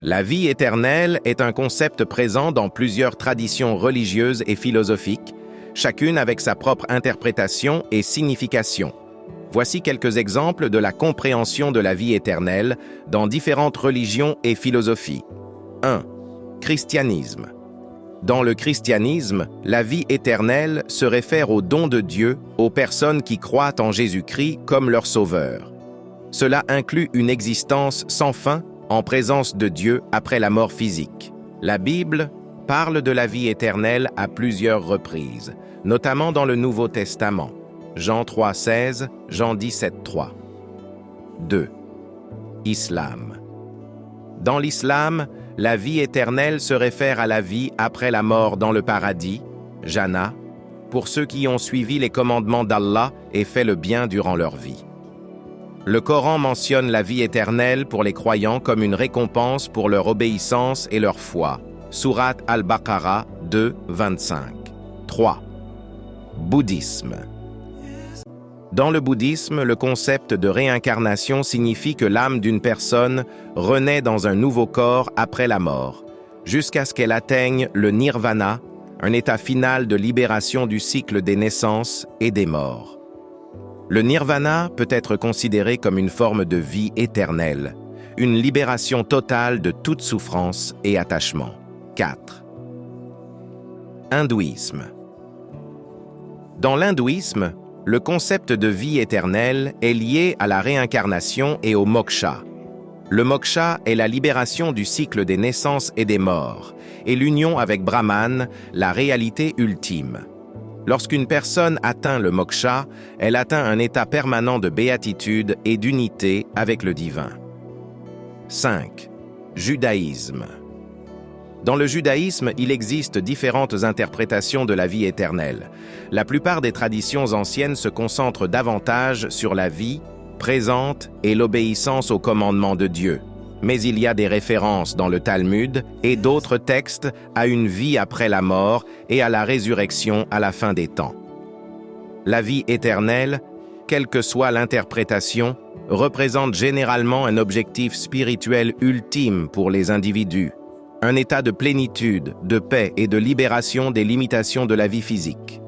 La vie éternelle est un concept présent dans plusieurs traditions religieuses et philosophiques, chacune avec sa propre interprétation et signification. Voici quelques exemples de la compréhension de la vie éternelle dans différentes religions et philosophies. 1. Christianisme. Dans le christianisme, la vie éternelle se réfère au don de Dieu aux personnes qui croient en Jésus-Christ comme leur sauveur. Cela inclut une existence sans fin en présence de Dieu après la mort physique. La Bible parle de la vie éternelle à plusieurs reprises, notamment dans le Nouveau Testament. Jean 3,16, Jean 17,3. 2. Islam. Dans l'islam, la vie éternelle se réfère à la vie après la mort dans le paradis, Jannah, pour ceux qui ont suivi les commandements d'Allah et fait le bien durant leur vie. Le Coran mentionne la vie éternelle pour les croyants comme une récompense pour leur obéissance et leur foi. Sourate Al-Baqarah 2, 25. 3. Bouddhisme. Dans le bouddhisme, le concept de réincarnation signifie que l'âme d'une personne renaît dans un nouveau corps après la mort, jusqu'à ce qu'elle atteigne le nirvana, un état final de libération du cycle des naissances et des morts. Le nirvana peut être considéré comme une forme de vie éternelle, une libération totale de toute souffrance et attachement. 4. Hindouisme. Dans l'hindouisme, le concept de vie éternelle est lié à la réincarnation et au moksha. Le moksha est la libération du cycle des naissances et des morts, et l'union avec Brahman, la réalité ultime. Lorsqu'une personne atteint le moksha, elle atteint un état permanent de béatitude et d'unité avec le divin. 5. Judaïsme. Dans le judaïsme, il existe différentes interprétations de la vie éternelle. La plupart des traditions anciennes se concentrent davantage sur la vie présente et l'obéissance aux commandements de Dieu. Mais il y a des références dans le Talmud et d'autres textes à une vie après la mort et à la résurrection à la fin des temps. La vie éternelle, quelle que soit l'interprétation, représente généralement un objectif spirituel ultime pour les individus, un état de plénitude, de paix et de libération des limitations de la vie physique.